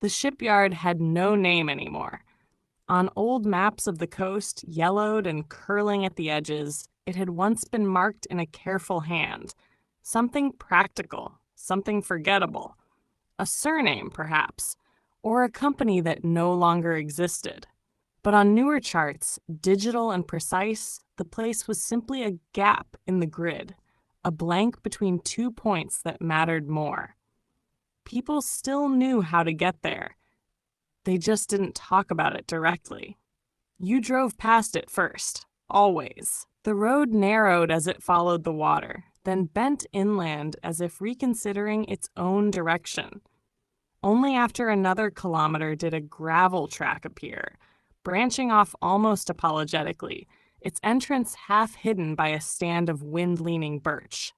The shipyard had no name anymore. On old maps of the coast, yellowed and curling at the edges, it had once been marked in a careful hand. Something practical, something forgettable. A surname, perhaps, or a company that no longer existed. But on newer charts, digital and precise, the place was simply a gap in the grid, a blank between 2 points that mattered more. People still knew how to get there. They just didn't talk about it directly. You drove past it first, always. The road narrowed as it followed the water, then bent inland as if reconsidering its own direction. Only after another kilometer did a gravel track appear, branching off almost apologetically, its entrance half hidden by a stand of wind-leaning birch.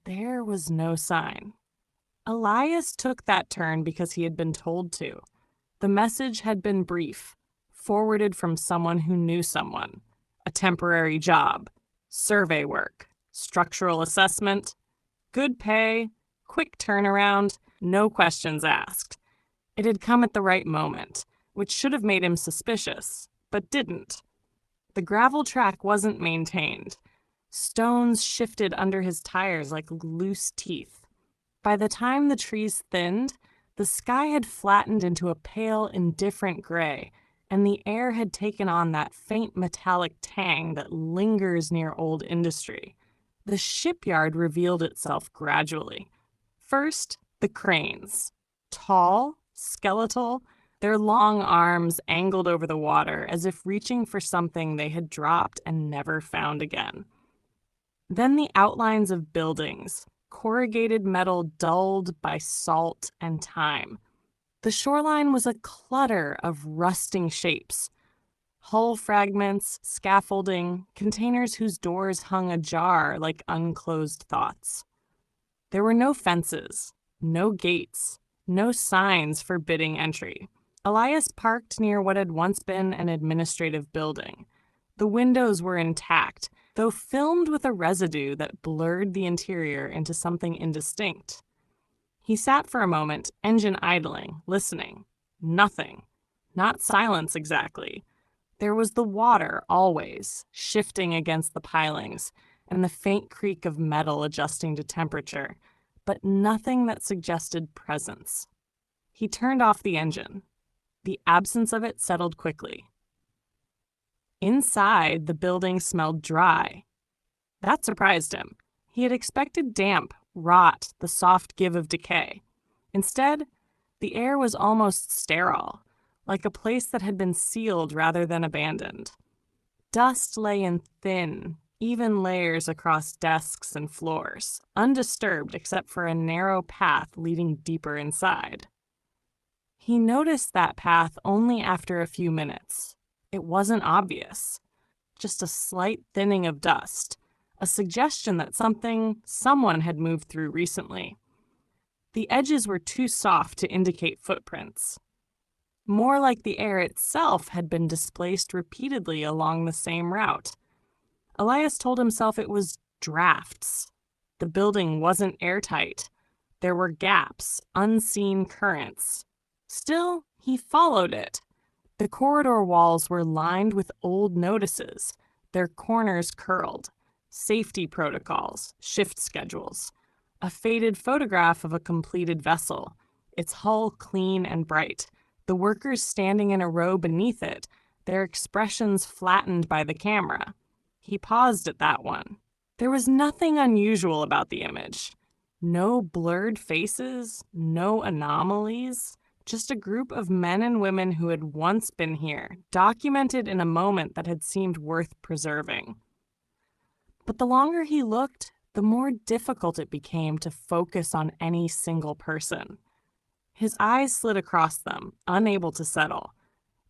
There was no sign. Elias took that turn because he had been told to. The message had been brief, forwarded from someone who knew someone. A temporary job, survey work, structural assessment, good pay, quick turnaround, no questions asked. It had come at the right moment, which should have made him suspicious, but didn't. The gravel track wasn't maintained. Stones shifted under his tires like loose teeth. By the time the trees thinned, the sky had flattened into a pale, indifferent gray, and the air had taken on that faint metallic tang that lingers near old industry. The shipyard revealed itself gradually. First, the cranes. Tall, skeletal, their long arms angled over the water as if reaching for something they had dropped and never found again. Then the outlines of buildings, corrugated metal dulled by salt and time. The shoreline was a clutter of rusting shapes. Hull fragments, scaffolding, containers whose doors hung ajar like unclosed thoughts. There were no fences, no gates, no signs forbidding entry. Elias parked near what had once been an administrative building. The windows were intact, though filmed with a residue that blurred the interior into something indistinct. He sat for a moment, engine idling, listening. Nothing. Not silence exactly. There was the water always, shifting against the pilings, and the faint creak of metal adjusting to temperature, but nothing that suggested presence. He turned off the engine. The absence of it settled quickly. Inside, the building smelled dry. That surprised him. He had expected damp, rot, the soft give of decay. Instead, the air was almost sterile, like a place that had been sealed rather than abandoned. Dust lay in thin, even layers across desks and floors, undisturbed except for a narrow path leading deeper inside. He noticed that path only after a few minutes. It wasn't obvious. Just a slight thinning of dust, a suggestion that someone had moved through recently. The edges were too soft to indicate footprints. More like the air itself had been displaced repeatedly along the same route. Elias told himself it was drafts. The building wasn't airtight. There were gaps, unseen currents. Still, he followed it. The corridor walls were lined with old notices, their corners curled. Safety protocols, shift schedules. A faded photograph of a completed vessel, its hull clean and bright. The workers standing in a row beneath it, their expressions flattened by the camera. He paused at that one. There was nothing unusual about the image. No blurred faces, no anomalies. Just a group of men and women who had once been here, documented in a moment that had seemed worth preserving. But the longer he looked, the more difficult it became to focus on any single person. His eyes slid across them, unable to settle,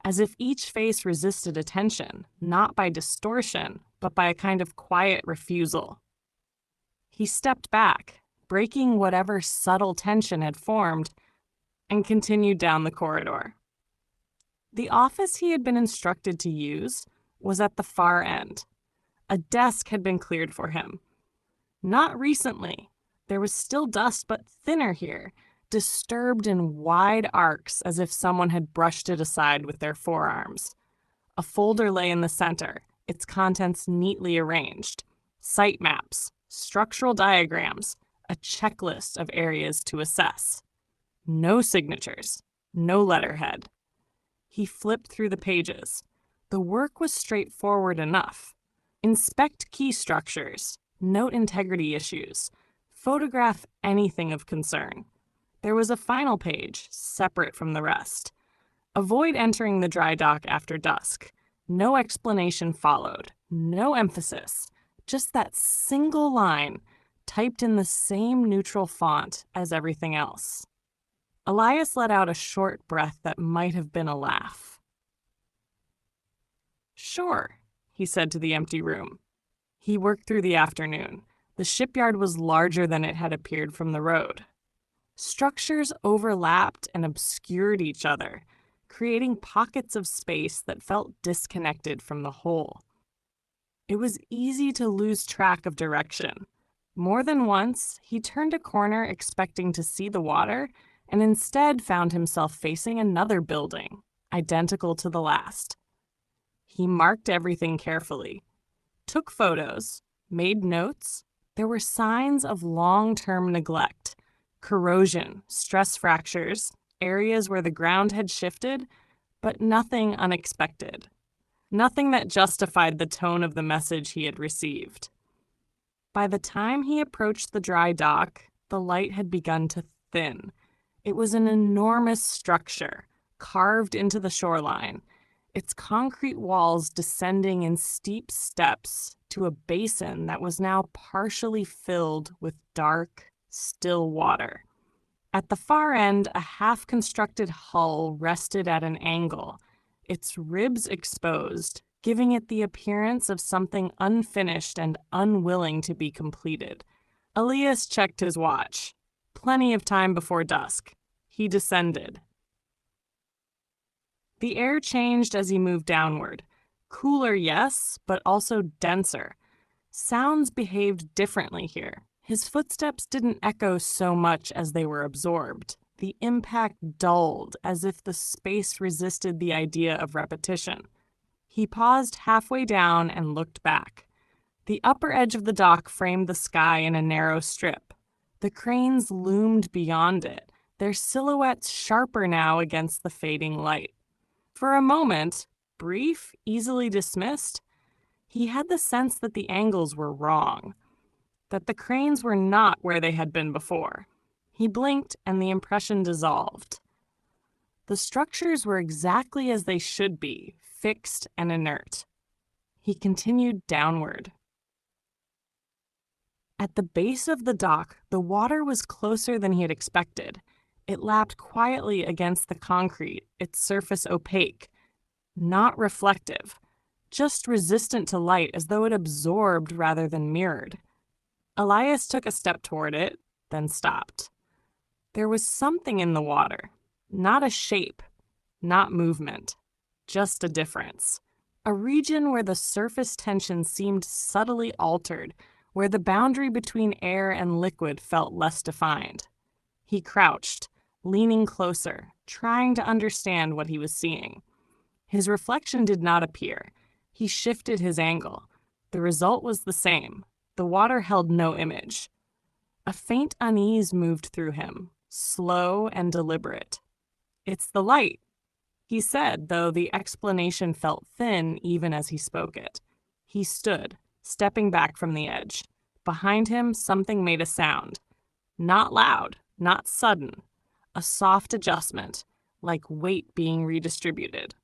as if each face resisted attention, not by distortion, but by a kind of quiet refusal. He stepped back, breaking whatever subtle tension had formed, and continued down the corridor. The office he had been instructed to use was at the far end. A desk had been cleared for him. Not recently. There was still dust, but thinner here, disturbed in wide arcs as if someone had brushed it aside with their forearms. A folder lay in the center, its contents neatly arranged. Site maps, structural diagrams, a checklist of areas to assess. No signatures, no letterhead. He flipped through the pages. The work was straightforward enough. Inspect key structures, note integrity issues, photograph anything of concern. There was a final page, separate from the rest. Avoid entering the dry dock after dusk. No explanation followed, no emphasis, just that single line typed in the same neutral font as everything else. Elias let out a short breath that might have been a laugh. "Sure," he said to the empty room. He worked through the afternoon. The shipyard was larger than it had appeared from the road. Structures overlapped and obscured each other, creating pockets of space that felt disconnected from the whole. It was easy to lose track of direction. More than once, he turned a corner expecting to see the water and instead found himself facing another building, identical to the last. He marked everything carefully, took photos, made notes. There were signs of long-term neglect, corrosion, stress fractures, areas where the ground had shifted, but nothing unexpected. Nothing that justified the tone of the message he had received. By the time he approached the dry dock, the light had begun to thin. It was an enormous structure, carved into the shoreline, its concrete walls descending in steep steps to a basin that was now partially filled with dark, still water. At the far end, a half-constructed hull rested at an angle, its ribs exposed, giving it the appearance of something unfinished and unwilling to be completed. Elias checked his watch. Plenty of time before dusk. He descended. The air changed as he moved downward. Cooler, yes, but also denser. Sounds behaved differently here. His footsteps didn't echo so much as they were absorbed. The impact dulled, as if the space resisted the idea of repetition. He paused halfway down and looked back. The upper edge of the dock framed the sky in a narrow strip. The cranes loomed beyond it, their silhouettes sharper now against the fading light. For a moment, brief, easily dismissed, he had the sense that the angles were wrong, that the cranes were not where they had been before. He blinked and the impression dissolved. The structures were exactly as they should be, fixed and inert. He continued downward. At the base of the dock, the water was closer than he had expected. It lapped quietly against the concrete, its surface opaque, not reflective, just resistant to light as though it absorbed rather than mirrored. Elias took a step toward it, then stopped. There was something in the water, not a shape, not movement, just a difference. A region where the surface tension seemed subtly altered, where the boundary between air and liquid felt less defined. He crouched, leaning closer, trying to understand what he was seeing. His reflection did not appear. He shifted his angle. The result was the same. The water held no image. A faint unease moved through him, slow and deliberate. "It's the light," he said, though the explanation felt thin even as he spoke it. He stood, stepping back from the edge. Behind him, something made a sound. Not loud, not sudden. A soft adjustment, like weight being redistributed.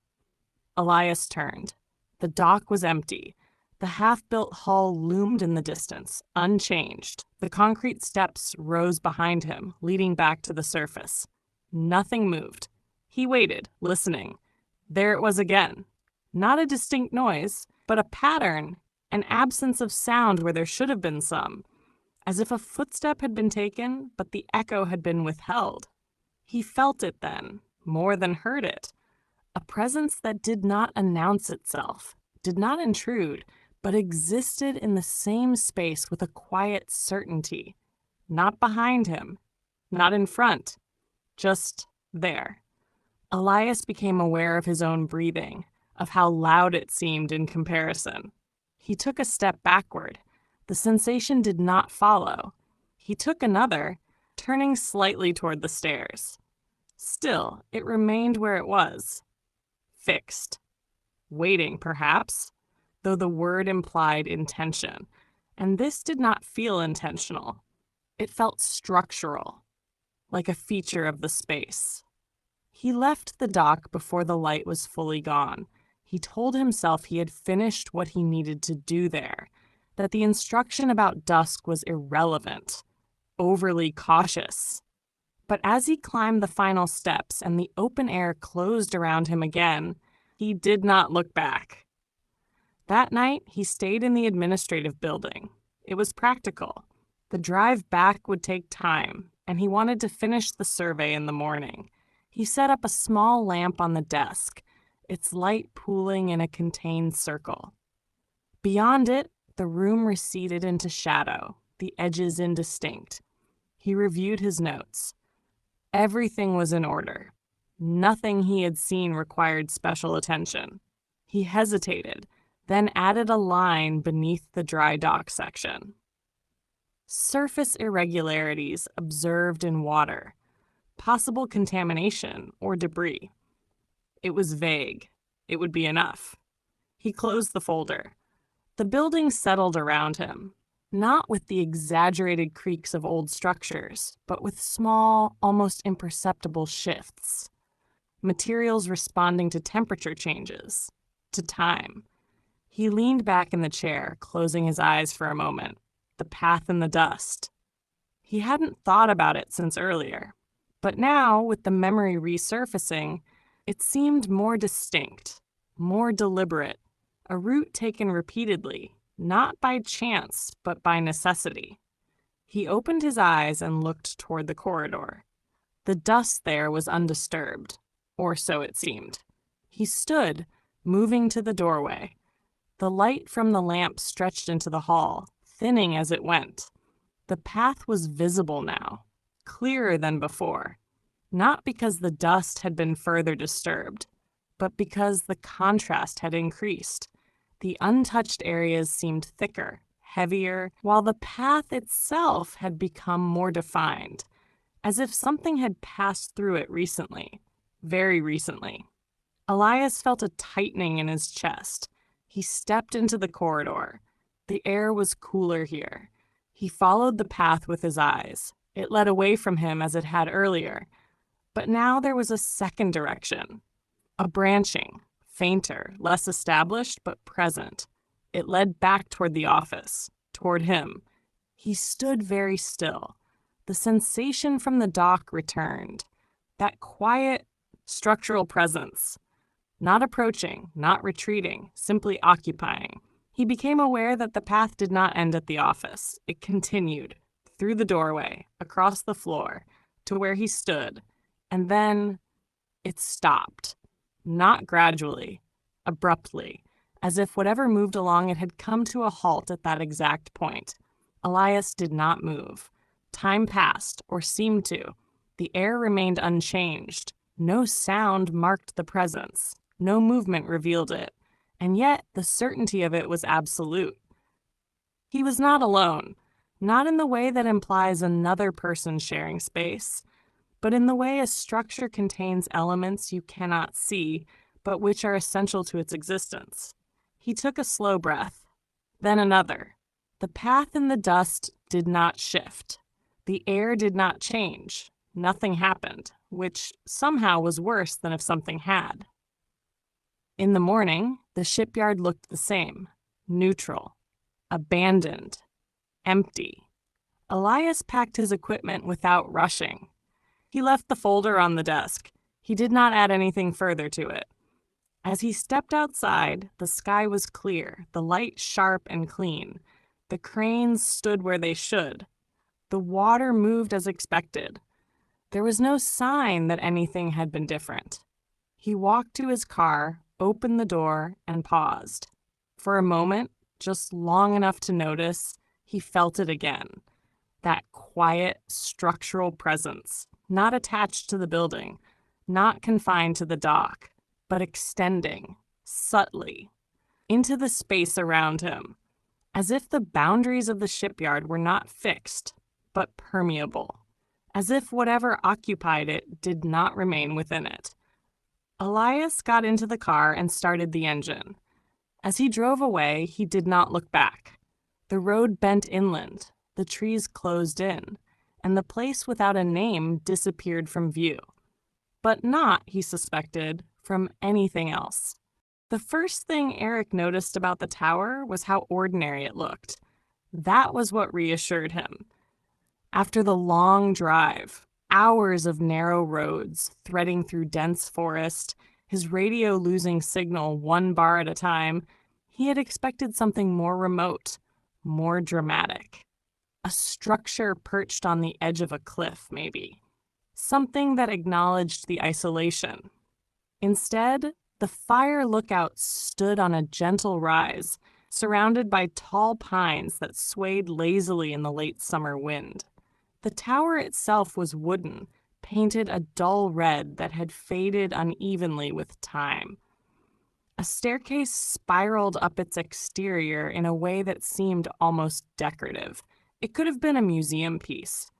Elias turned. The dock was empty. The half-built hull loomed in the distance, unchanged. The concrete steps rose behind him, leading back to the surface. Nothing moved. He waited, listening. There it was again. Not a distinct noise, but a pattern, an absence of sound where there should have been some, as if a footstep had been taken, but the echo had been withheld. He felt it then, more than heard it. A presence that did not announce itself, did not intrude, but existed in the same space with a quiet certainty. Not behind him, not in front, just there. Elias became aware of his own breathing, of how loud it seemed in comparison. He took a step backward. The sensation did not follow. He took another, turning slightly toward the stairs. Still, it remained where it was. Fixed. Waiting, perhaps, though the word implied intention. And this did not feel intentional. It felt structural, like a feature of the space. He left the dock before the light was fully gone. He told himself he had finished what he needed to do there, that the instruction about dusk was irrelevant, overly cautious. But as he climbed the final steps and the open air closed around him again, he did not look back. That night, he stayed in the administrative building. It was practical. The drive back would take time, and he wanted to finish the survey in the morning. He set up a small lamp on the desk, its light pooling in a contained circle. Beyond it, the room receded into shadow, the edges indistinct. He reviewed his notes. Everything was in order. Nothing he had seen required special attention. He hesitated, then added a line beneath the dry dock section. Surface irregularities observed in water. Possible contamination or debris. It was vague. It would be enough. He closed the folder. The building settled around him, not with the exaggerated creaks of old structures, but with small, almost imperceptible shifts. Materials responding to temperature changes, to time. He leaned back in the chair, closing his eyes for a moment. The path in the dust. He hadn't thought about it since earlier. But now, with the memory resurfacing, it seemed more distinct, more deliberate, a route taken repeatedly, not by chance, but by necessity. He opened his eyes and looked toward the corridor. The dust there was undisturbed, or so it seemed. He stood, moving to the doorway. The light from the lamp stretched into the hall, thinning as it went. The path was visible now, clearer than before, not because the dust had been further disturbed, but because the contrast had increased. The untouched areas seemed thicker, heavier, while the path itself had become more defined, as if something had passed through it recently, very recently. Elias felt a tightening in his chest. He stepped into the corridor. The air was cooler here. He followed the path with his eyes. It led away from him as it had earlier. But now there was a second direction. A branching, fainter, less established, but present. It led back toward the office, toward him. He stood very still. The sensation from the dock returned. That quiet, structural presence. Not approaching, not retreating, simply occupying. He became aware that the path did not end at the office. It continued, through the doorway, across the floor, to where he stood. And then it stopped. Not gradually, abruptly, as if whatever moved along it had come to a halt at that exact point. Elias did not move. Time passed, or seemed to. The air remained unchanged. No sound marked the presence. No movement revealed it. And yet the certainty of it was absolute. He was not alone, not in the way that implies another person sharing space, but in the way a structure contains elements you cannot see, but which are essential to its existence. He took a slow breath, then another. The path in the dust did not shift. The air did not change. Nothing happened, which somehow was worse than if something had. In the morning, the shipyard looked the same, neutral, abandoned, empty. Elias packed his equipment without rushing. He left the folder on the desk. He did not add anything further to it. As he stepped outside, the sky was clear, the light sharp and clean. The cranes stood where they should. The water moved as expected. There was no sign that anything had been different. He walked to his car, opened the door, and paused. For a moment, just long enough to notice, he felt it again. That quiet, structural presence. not attached to the building, not confined to the dock, but extending, subtly, into the space around him, as if the boundaries of the shipyard were not fixed, but permeable, as if whatever occupied it did not remain within it. Elias got into the car and started the engine. As he drove away, he did not look back. The road bent inland, the trees closed in, and the place without a name disappeared from view. But not, he suspected, from anything else. The first thing Eric noticed about the tower was how ordinary it looked. That was what reassured him. After the long drive, hours of narrow roads threading through dense forest, his radio losing signal 1 bar at a time, he had expected something more remote, more dramatic. A structure perched on the edge of a cliff, maybe. Something that acknowledged the isolation. Instead, the fire lookout stood on a gentle rise, surrounded by tall pines that swayed lazily in the late summer wind. The tower itself was wooden, painted a dull red that had faded unevenly with time. A staircase spiraled up its exterior in a way that seemed almost decorative. It could have been a museum piece.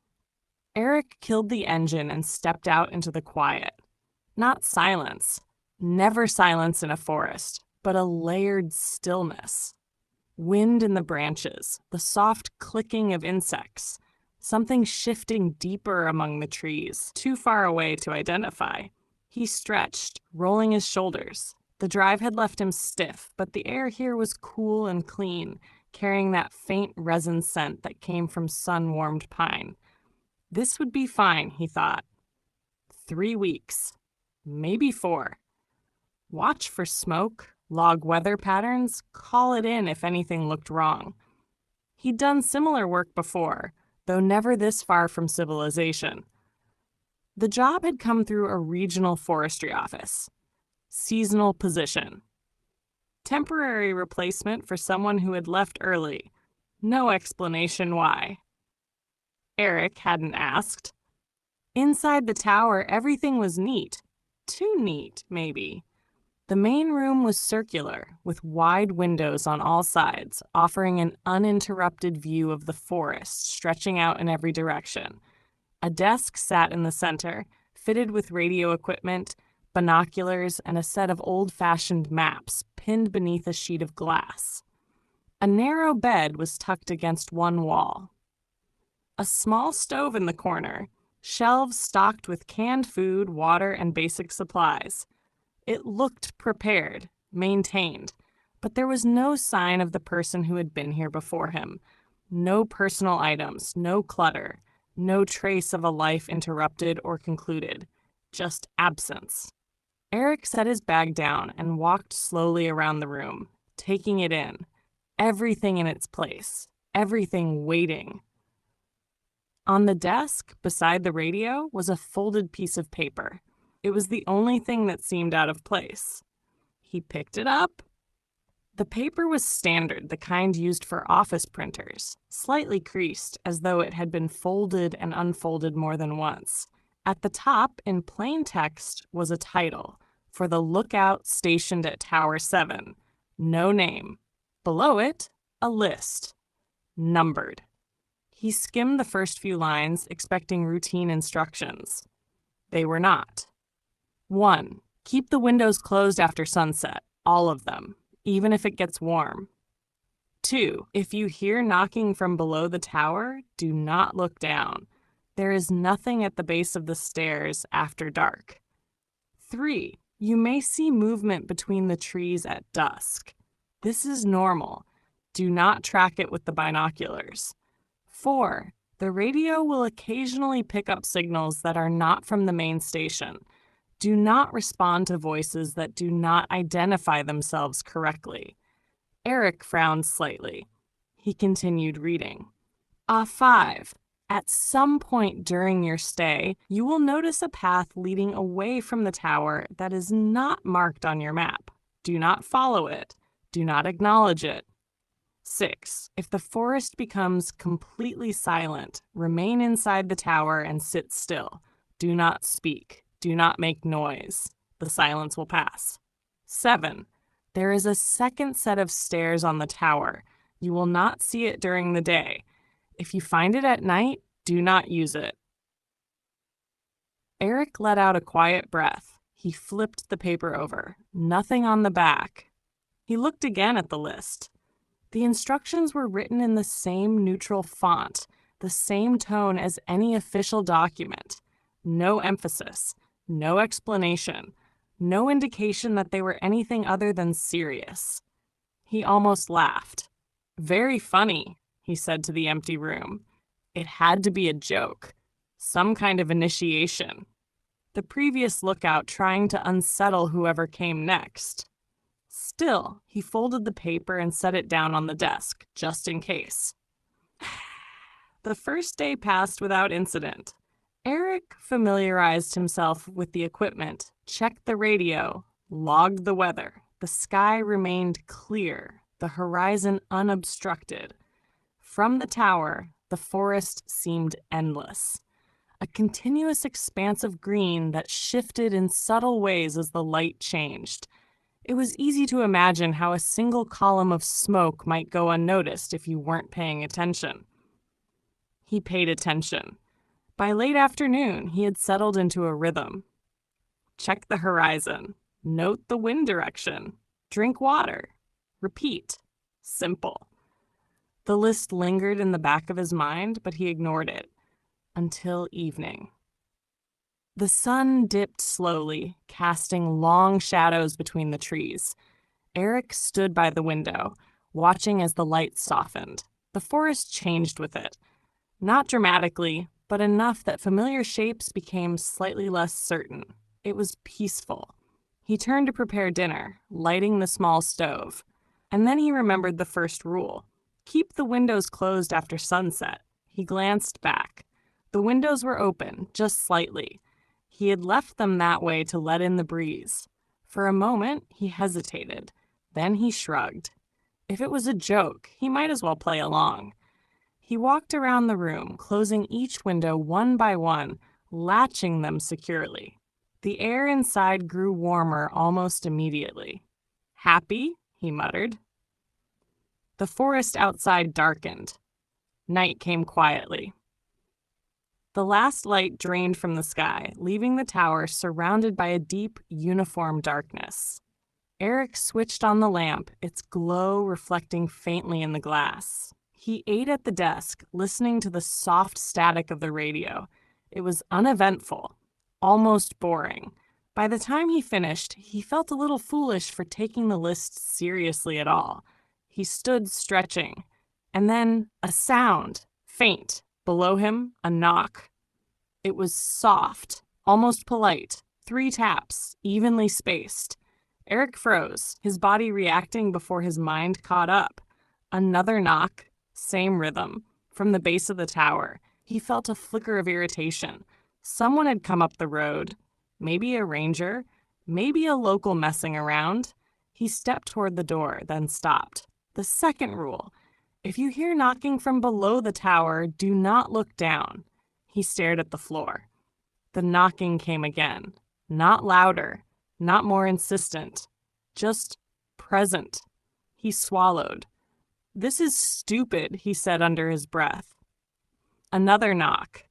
Eric killed the engine and stepped out into the quiet. Not silence. Never silence in a forest, but a layered stillness. Wind in the branches, the soft clicking of insects, something shifting deeper among the trees, too far away to identify. He stretched, rolling his shoulders. The drive had left him stiff, but the air here was cool and clean, carrying that faint resin scent that came from sun-warmed pine. This would be fine, he thought. 3 weeks. Maybe 4. Watch for smoke, log weather patterns, call it in if anything looked wrong. He'd done similar work before, though never this far from civilization. The job had come through a regional forestry office. Seasonal position. Temporary replacement for someone who had left early. No explanation why. Eric hadn't asked. Inside the tower, everything was neat. Too neat, maybe. The main room was circular, with wide windows on all sides, offering an uninterrupted view of the forest stretching out in every direction. A desk sat in the center, fitted with radio equipment, binoculars, and a set of old-fashioned maps pinned beneath a sheet of glass. A narrow bed was tucked against one wall. A small stove in the corner, shelves stocked with canned food, water, and basic supplies. It looked prepared, maintained, but there was no sign of the person who had been here before him. No personal items, no clutter, no trace of a life interrupted or concluded. Just absence. Eric set his bag down and walked slowly around the room, taking it in. Everything in its place. Everything waiting. On the desk, beside the radio, was a folded piece of paper. It was the only thing that seemed out of place. He picked it up. The paper was standard, the kind used for office printers, slightly creased, as though it had been folded and unfolded more than once. At the top, in plain text, was a title, for the lookout stationed at Tower 7. No name. Below it, a list. Numbered. He skimmed the first few lines, expecting routine instructions. They were not. 1. Keep the windows closed after sunset, all of them, even if it gets warm. 2. If you hear knocking from below the tower, do not look down. There is nothing at the base of the stairs after dark. 3. You may see movement between the trees at dusk. This is normal. Do not track it with the binoculars. 4. The radio will occasionally pick up signals that are not from the main station. Do not respond to voices that do not identify themselves correctly. Eric frowned slightly. He continued reading. 5. At some point during your stay, you will notice a path leading away from the tower that is not marked on your map. Do not follow it. Do not acknowledge it. 6. If the forest becomes completely silent, remain inside the tower and sit still. Do not speak. Do not make noise. The silence will pass. 7. There is a second set of stairs on the tower. You will not see it during the day. If you find it at night, do not use it. Eric let out a quiet breath. He flipped the paper over. Nothing on the back. He looked again at the list. The instructions were written in the same neutral font, the same tone as any official document. No emphasis, no explanation, no indication that they were anything other than serious. He almost laughed. Very funny, he said to the empty room. It had to be a joke, some kind of initiation. The previous lookout trying to unsettle whoever came next. Still, he folded the paper and set it down on the desk, just in case. The first day passed without incident. Eric familiarized himself with the equipment, checked the radio, logged the weather. The sky remained clear, the horizon unobstructed. From the tower, the forest seemed endless. A continuous expanse of green that shifted in subtle ways as the light changed. It was easy to imagine how a single column of smoke might go unnoticed if you weren't paying attention. He paid attention. By late afternoon, he had settled into a rhythm. Check the horizon. Note the wind direction. Drink water. Repeat. Simple. The list lingered in the back of his mind, but he ignored it. Until evening. The sun dipped slowly, casting long shadows between the trees. Eric stood by the window, watching as the light softened. The forest changed with it. Not dramatically, but enough that familiar shapes became slightly less certain. It was peaceful. He turned to prepare dinner, lighting the small stove. And then he remembered the first rule. Keep the windows closed after sunset. He glanced back. The windows were open, just slightly. He had left them that way to let in the breeze. For a moment, he hesitated. Then he shrugged. If it was a joke, he might as well play along. He walked around the room, closing each window one by one, latching them securely. The air inside grew warmer almost immediately. Happy? He muttered. The forest outside darkened. Night came quietly. The last light drained from the sky, leaving the tower surrounded by a deep, uniform darkness. Eric switched on the lamp, its glow reflecting faintly in the glass. He ate at the desk, listening to the soft static of the radio. It was uneventful, almost boring. By the time he finished, he felt a little foolish for taking the list seriously at all. He stood stretching. And then a sound, faint. Below him, a knock. It was soft, almost polite. 3 taps, evenly spaced. Eric froze, his body reacting before his mind caught up. Another knock, same rhythm. From the base of the tower, he felt a flicker of irritation. Someone had come up the road. Maybe a ranger. Maybe a local messing around. He stepped toward the door, then stopped. The second rule. If you hear knocking from below the tower, do not look down. He stared at the floor. The knocking came again. Not louder, not more insistent. Just present. He swallowed. This is stupid, he said under his breath. Another knock.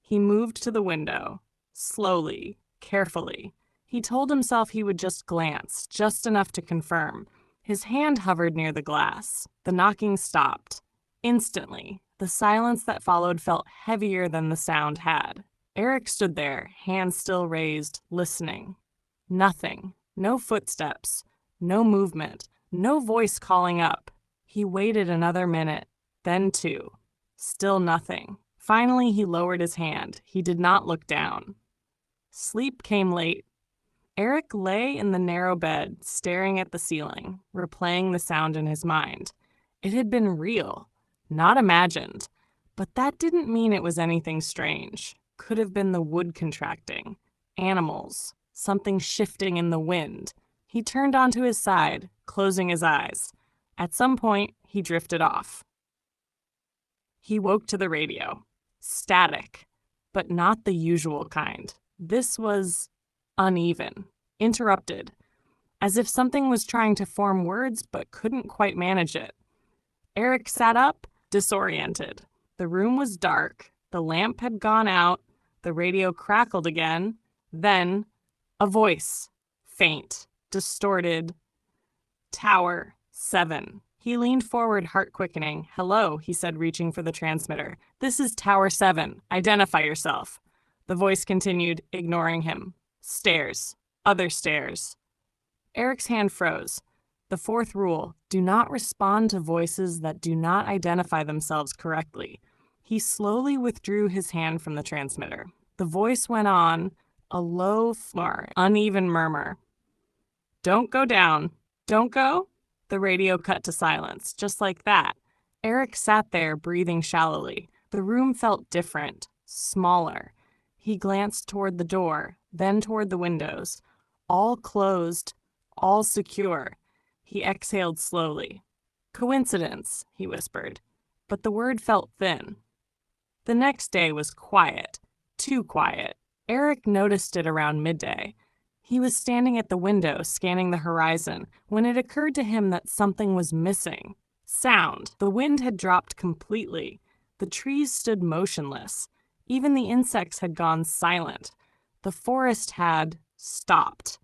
He moved to the window. Slowly, carefully. He told himself he would just glance, just enough to confirm. His hand hovered near the glass. The knocking stopped. Instantly, the silence that followed felt heavier than the sound had. Eric stood there, hands still raised, listening. Nothing. No footsteps. No movement. No voice calling up. He waited another minute, then 2. Still nothing. Finally, he lowered his hand. He did not look down. Sleep came late. Eric lay in the narrow bed, staring at the ceiling, replaying the sound in his mind. It had been real, not imagined. But that didn't mean it was anything strange. Could have been the wood contracting, animals, something shifting in the wind. He turned onto his side, closing his eyes. At some point, he drifted off. He woke to the radio. Static, but not the usual kind. This was uneven, interrupted, as if something was trying to form words but couldn't quite manage it. Eric sat up, disoriented. The room was dark, the lamp had gone out, the radio crackled again. Then, a voice, faint, distorted. Tower 7. He leaned forward, heart quickening. "Hello," he said, reaching for the transmitter. "This is Tower 7. Identify yourself." The voice continued, ignoring him. Stairs. Other stairs. Eric's hand froze. The fourth rule: do not respond to voices that do not identify themselves correctly. He slowly withdrew his hand from the transmitter. The voice went on, a low, uneven murmur. "Don't go down. Don't go?" The radio cut to silence, just like that. Eric sat there, breathing shallowly. The room felt different, smaller. He glanced toward the door, then toward the windows. All closed, all secure. He exhaled slowly. "Coincidence," he whispered, but the word felt thin. The next day was quiet, too quiet. Eric noticed it around midday. He was standing at the window, scanning the horizon, when it occurred to him that something was missing. Sound. The wind had dropped completely. The trees stood motionless. Even the insects had gone silent. The forest had stopped.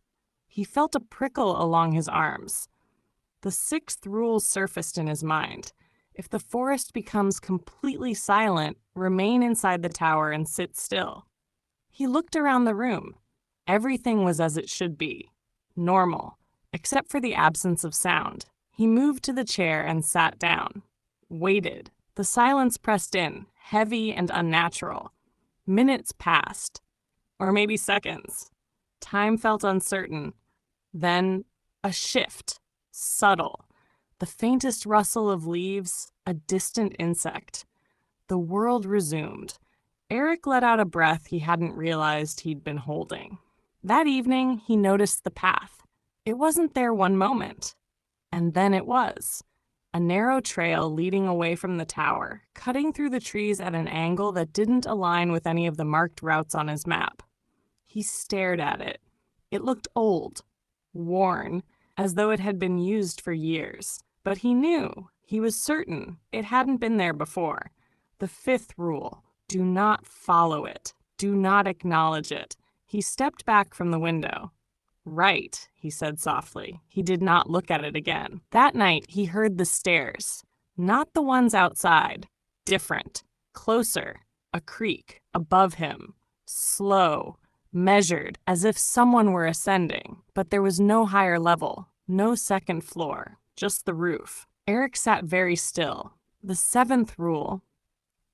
He felt a prickle along his arms. The sixth rule surfaced in his mind. If the forest becomes completely silent, remain inside the tower and sit still. He looked around the room. Everything was as it should be, normal, except for the absence of sound. He moved to the chair and sat down. Waited. The silence pressed in, heavy and unnatural. Minutes passed, or maybe seconds. Time felt uncertain. Then a shift, subtle. The faintest rustle of leaves, a distant insect. The world resumed. Eric let out a breath he hadn't realized he'd been holding. That evening, he noticed the path. It wasn't there one moment. And then it was. A narrow trail leading away from the tower, cutting through the trees at an angle that didn't align with any of the marked routes on his map. He stared at it. It looked old, worn, as though it had been used for years. But he knew, he was certain, it hadn't been there before. The fifth rule: do not follow it. Do not acknowledge it. He stepped back from the window. "Right," he said softly. He did not look at it again. That night, he heard the stairs. Not the ones outside. Different. Closer. A creak. Above him. Slow. Measured, as if someone were ascending. But there was no higher level. No second floor. Just the roof. Eric sat very still. The seventh rule: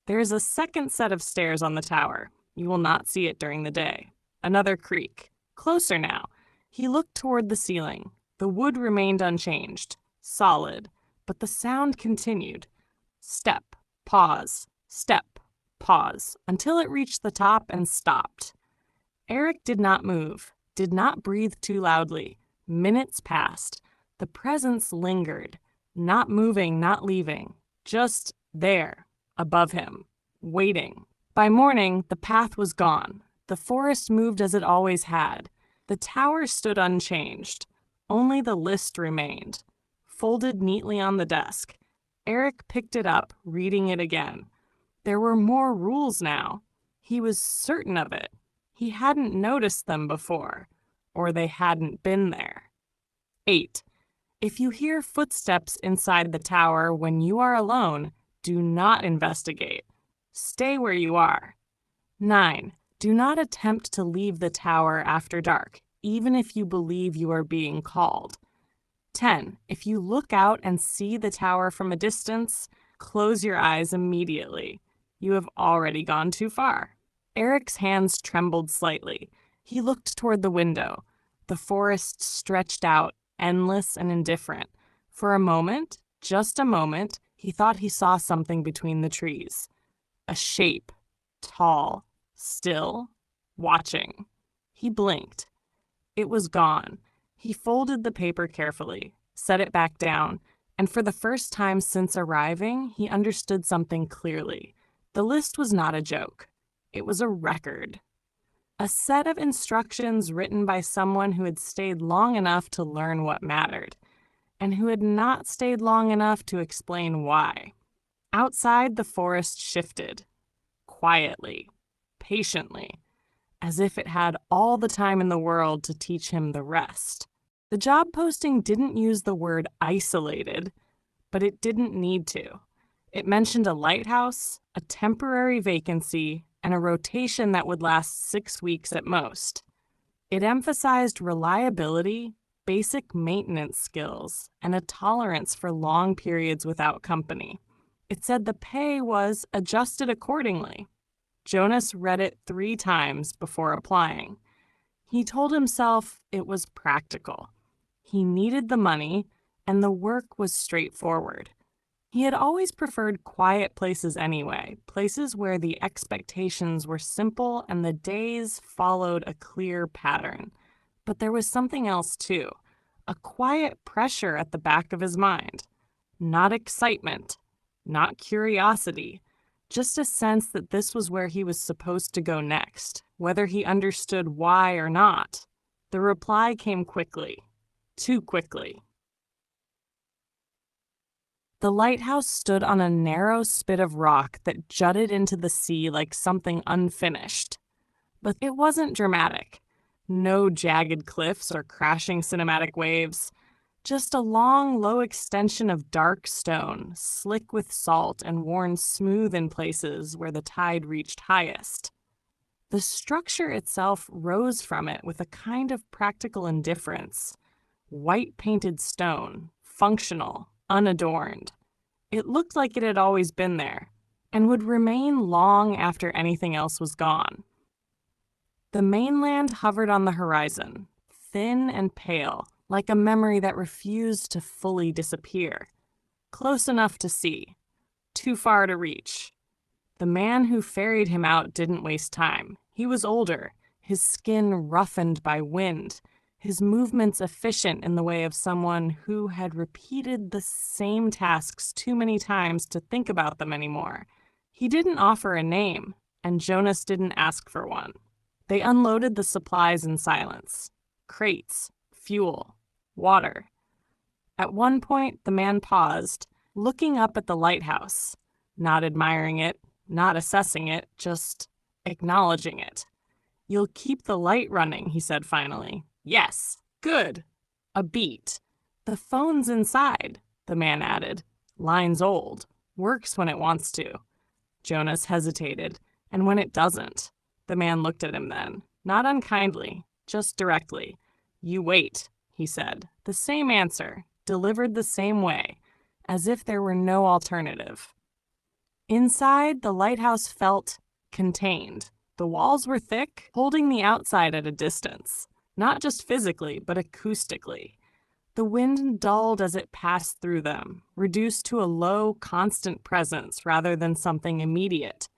there is a second set of stairs on the tower. You will not see it during the day. Another creak. Closer now. He looked toward the ceiling. The wood remained unchanged, solid, but the sound continued. Step, pause, step, pause, until it reached the top and stopped. Eric did not move, did not breathe too loudly. Minutes passed. The presence lingered, not moving, not leaving, just there, above him, waiting. By morning, the path was gone. The forest moved as it always had. The tower stood unchanged. Only the list remained, folded neatly on the desk. Eric picked it up, reading it again. There were more rules now. He was certain of it. He hadn't noticed them before, or they hadn't been there. 8. If you hear footsteps inside the tower when you are alone, do not investigate. Stay where you are. 9. Do not attempt to leave the tower after dark, even if you believe you are being called. 10. If you look out and see the tower from a distance, close your eyes immediately. You have already gone too far. Eric's hands trembled slightly. He looked toward the window. The forest stretched out, endless and indifferent. For a moment, just a moment, he thought he saw something between the trees. A shape, tall, still, watching. He blinked. It was gone. He folded the paper carefully, set it back down, and for the first time since arriving, he understood something clearly. The list was not a joke. It was a record. A set of instructions written by someone who had stayed long enough to learn what mattered, and who had not stayed long enough to explain why. Outside, the forest shifted, quietly, patiently, as if it had all the time in the world to teach him the rest. The job posting didn't use the word isolated, but it didn't need to. It mentioned a lighthouse, a temporary vacancy, and a rotation that would last 6 weeks at most. It emphasized reliability, basic maintenance skills, and a tolerance for long periods without company. It said the pay was adjusted accordingly. Jonas read it 3 times before applying. He told himself it was practical. He needed the money, and the work was straightforward. He had always preferred quiet places anyway, places where the expectations were simple and the days followed a clear pattern. But there was something else too, a quiet pressure at the back of his mind. Not excitement, not curiosity, just a sense that this was where he was supposed to go next, whether he understood why or not. The reply came quickly, too quickly. The lighthouse stood on a narrow spit of rock that jutted into the sea like something unfinished. But it wasn't dramatic. No jagged cliffs or crashing cinematic waves. Just a long, low extension of dark stone, slick with salt and worn smooth in places where the tide reached highest. The structure itself rose from it with a kind of practical indifference. White painted stone, functional, unadorned. It looked like it had always been there, and would remain long after anything else was gone. The mainland hovered on the horizon, thin and pale, like a memory that refused to fully disappear. Close enough to see, too far to reach. The man who ferried him out didn't waste time. He was older, his skin roughened by wind, his movements efficient in the way of someone who had repeated the same tasks too many times to think about them anymore. He didn't offer a name, and Jonas didn't ask for one. They unloaded the supplies in silence. Crates, fuel, water. At one point, the man paused, looking up at the lighthouse, not admiring it, not assessing it, just acknowledging it. "You'll keep the light running," he said finally. "Yes, good." A beat. "The phone's inside," the man added. "Line's old. Works when it wants to." Jonas hesitated. "And when it doesn't?" The man looked at him then, not unkindly, just directly. "You wait," he said. The same answer, delivered the same way, as if there were no alternative. Inside, the lighthouse felt contained. The walls were thick, holding the outside at a distance. Not just physically, but acoustically. The wind dulled as it passed through them, reduced to a low, constant presence rather than something immediate.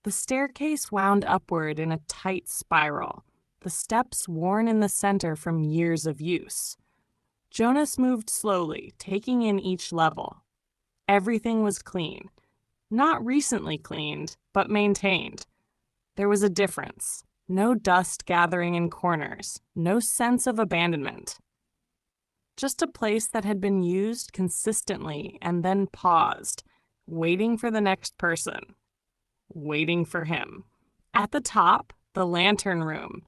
The staircase wound upward in a tight spiral, the steps worn in the center from years of use. Jonas moved slowly, taking in each level. Everything was clean. Not recently cleaned, but maintained. There was a difference. No dust gathering in corners, no sense of abandonment. Just a place that had been used consistently and then paused, waiting for the next person. Waiting for him. At the top, the lantern room.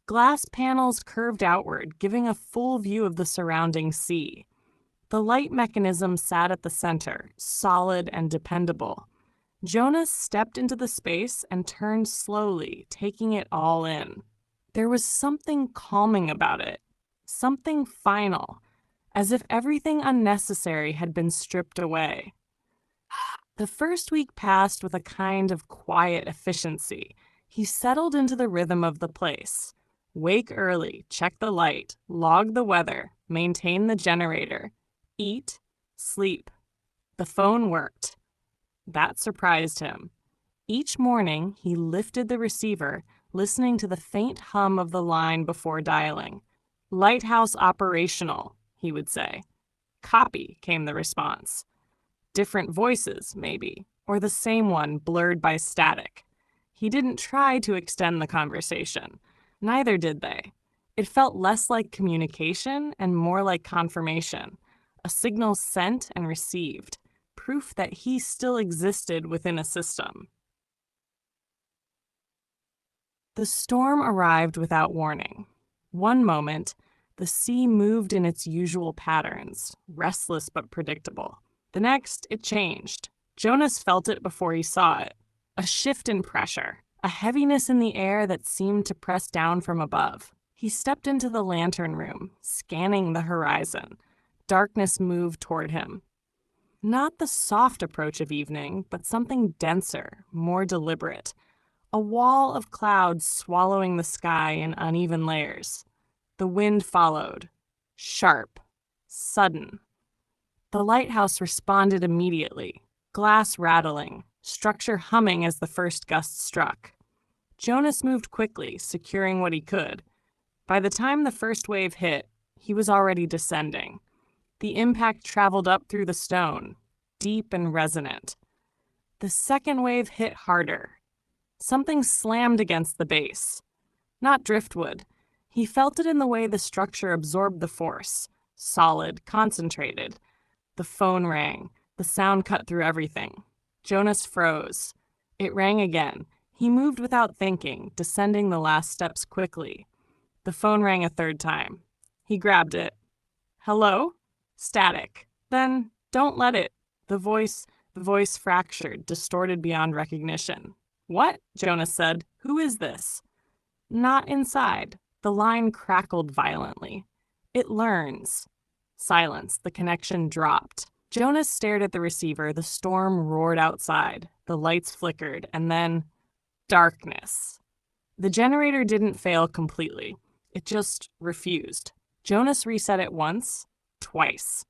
Glass panels curved outward, giving a full view of the surrounding sea. The light mechanism sat at the center, solid and dependable. Jonas stepped into the space and turned slowly, taking it all in. There was something calming about it, something final, as if everything unnecessary had been stripped away. The first week passed with a kind of quiet efficiency. He settled into the rhythm of the place. Wake early, check the light, log the weather, maintain the generator, eat, sleep. The phone worked. That surprised him. Each morning, he lifted the receiver, listening to the faint hum of the line before dialing. "Lighthouse operational," he would say. "Copy," came the response. Different voices, maybe, or the same one blurred by static. He didn't try to extend the conversation. Neither did they. It felt less like communication and more like confirmation, a signal sent and received, proof that he still existed within a system. The storm arrived without warning. One moment, the sea moved in its usual patterns, restless but predictable. The next, it changed. Jonas felt it before he saw it. A shift in pressure, a heaviness in the air that seemed to press down from above. He stepped into the lantern room, scanning the horizon. Darkness moved toward him. Not the soft approach of evening, but something denser, more deliberate. A wall of clouds swallowing the sky in uneven layers. The wind followed. Sharp. Sudden. The lighthouse responded immediately, glass rattling, structure humming as the first gust struck. Jonas moved quickly, securing what he could. By the time the first wave hit, he was already descending. The impact traveled up through the stone, deep and resonant. The second wave hit harder. Something slammed against the base. Not driftwood. He felt it in the way the structure absorbed the force. Solid, concentrated. The phone rang. The sound cut through everything. Jonas froze. It rang again. He moved without thinking, descending the last steps quickly. The phone rang a third time. He grabbed it. Hello? Static. Then, don't let it. The voice fractured, distorted beyond recognition. What? Jonas said. Who is this? Not inside. The line crackled violently. It learns. Silence. The connection dropped. Jonas stared at the receiver. The storm roared outside. The lights flickered, and then darkness. The generator didn't fail completely. It just refused. Jonas reset it once, twice.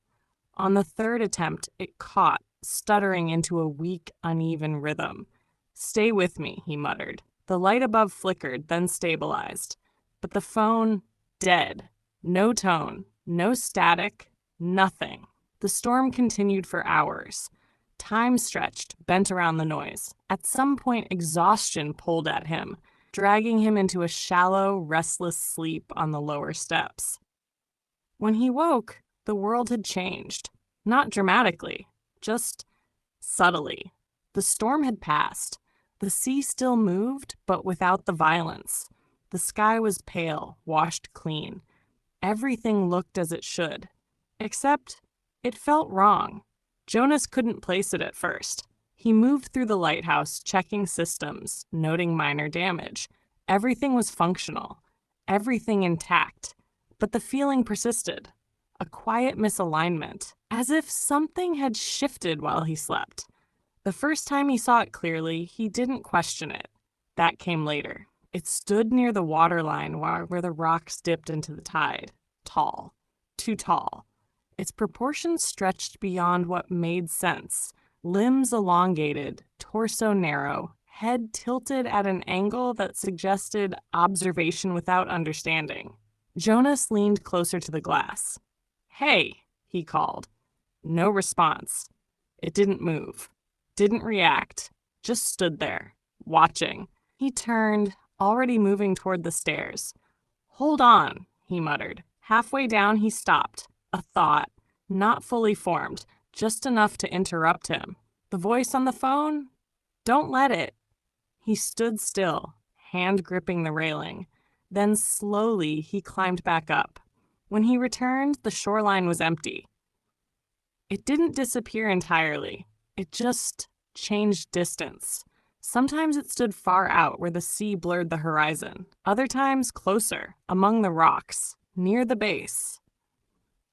On the third attempt, it caught, stuttering into a weak, uneven rhythm. Stay with me, he muttered. The light above flickered, then stabilized. But the phone, dead. No tone, no static, nothing. The storm continued for hours. Time stretched, bent around the noise. At some point, exhaustion pulled at him, dragging him into a shallow, restless sleep on the lower steps. When he woke, the world had changed. Not dramatically, just subtly. The storm had passed. The sea still moved, but without the violence. The sky was pale, washed clean. Everything looked as it should. Except, it felt wrong. Jonas couldn't place it at first. He moved through the lighthouse, checking systems, noting minor damage. Everything was functional. Everything intact. But the feeling persisted. A quiet misalignment, as if something had shifted while he slept. The first time he saw it clearly, he didn't question it. That came later. It stood near the waterline where the rocks dipped into the tide. Tall. Too tall. Its proportions stretched beyond what made sense. Limbs elongated, torso narrow, head tilted at an angle that suggested observation without understanding. Jonas leaned closer to the glass. Hey, he called. No response. It didn't move. Didn't react. Just stood there, watching. He turned, already moving toward the stairs. Hold on, he muttered. Halfway down, he stopped. A thought, not fully formed, just enough to interrupt him. The voice on the phone? Don't let it. He stood still, hand gripping the railing. Then slowly, he climbed back up. When he returned, the shoreline was empty. It didn't disappear entirely. It just changed distance. Sometimes it stood far out where the sea blurred the horizon. Other times closer, among the rocks, near the base.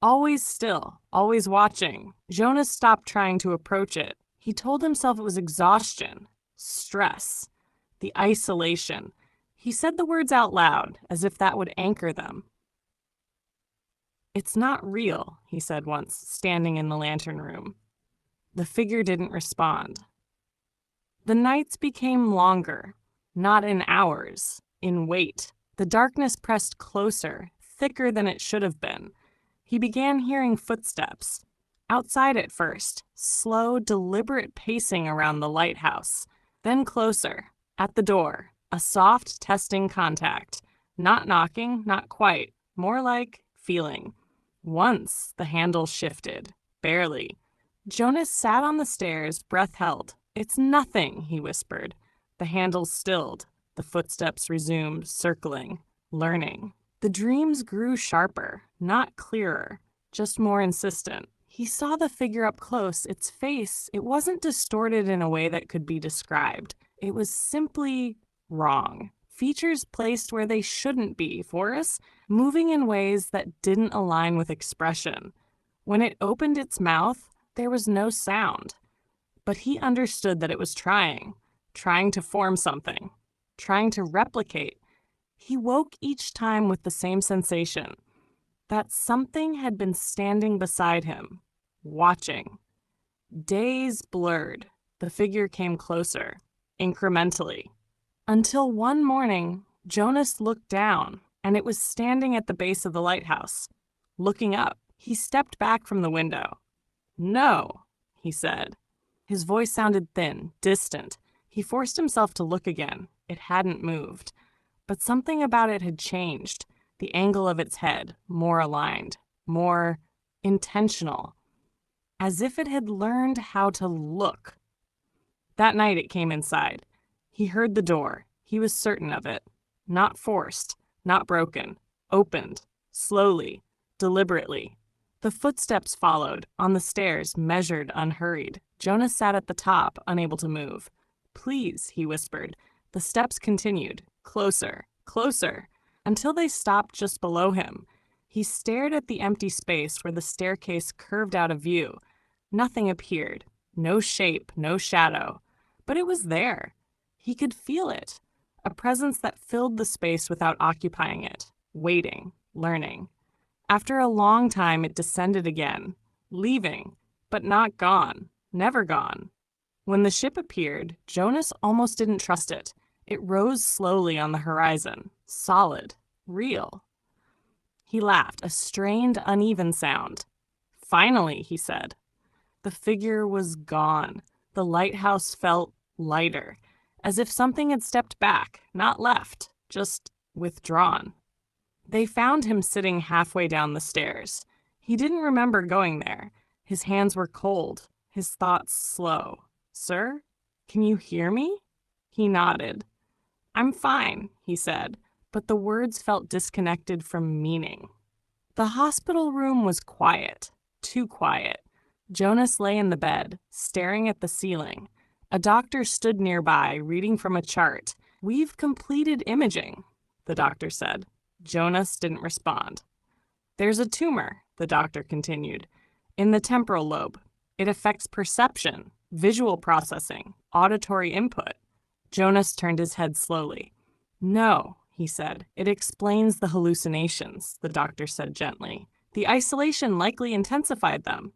Always still, always watching. Jonas stopped trying to approach it. He told himself it was exhaustion, stress, the isolation. He said the words out loud, as if that would anchor them. It's not real, he said once, standing in the lantern room. The figure didn't respond. The nights became longer, not in hours, in weight. The darkness pressed closer, thicker than it should have been. He began hearing footsteps. Outside at first, slow, deliberate pacing around the lighthouse. Then closer, At the door, a soft testing contact. Not knocking, not quite. More like feeling. Once the handle shifted. Barely. Jonas sat on the stairs, breath held. "It's nothing," he whispered. The handle stilled. The footsteps resumed, circling, learning. The dreams grew sharper, not clearer, just more insistent. He saw the figure up close. Its face, it wasn't distorted in a way that could be described. It was simply wrong. Features placed where they shouldn't be, Forrest, moving in ways that didn't align with expression. When it opened its mouth, there was no sound. But he understood that it was trying to form something, trying to replicate. He woke each time with the same sensation, that something had been standing beside him, watching. Days blurred. The figure came closer, incrementally. Until one morning, Jonas looked down, and it was standing at the base of the lighthouse. Looking up, he stepped back from the window. "No," he said. His voice sounded thin, distant. He forced himself to look again. It hadn't moved. But something about it had changed. The angle of its head, more aligned, more intentional. As if it had learned how to look. That night it came inside. He heard the door. He was certain of it. Not forced, not broken. Opened, slowly, deliberately. The footsteps followed, on the stairs, measured, unhurried. Jonas sat at the top, unable to move. "Please," he whispered. The steps continued, closer, closer, until they stopped just below him. He stared at the empty space where the staircase curved out of view. Nothing appeared, no shape, no shadow. But it was there. He could feel it, a presence that filled the space without occupying it, waiting, learning. After a long time, it descended again, leaving, but not gone, never gone. When the ship appeared, Jonas almost didn't trust it. It rose slowly on the horizon, solid, real. He laughed, a strained, uneven sound. "Finally," he said. The figure was gone. The lighthouse felt lighter, as if something had stepped back, not left, just withdrawn. They found him sitting halfway down the stairs. He didn't remember going there. His hands were cold, his thoughts slow. "Sir, can you hear me?" He nodded. "I'm fine," he said, but the words felt disconnected from meaning. The hospital room was quiet, too quiet. Jonas lay in the bed, staring at the ceiling. A doctor stood nearby, reading from a chart. "We've completed imaging," the doctor said. Jonas didn't respond. "There's a tumor," the doctor continued, "in the temporal lobe. It affects perception, visual processing, auditory input." Jonas turned his head slowly. "No," he said. "It explains the hallucinations," the doctor said gently. "The isolation likely intensified them.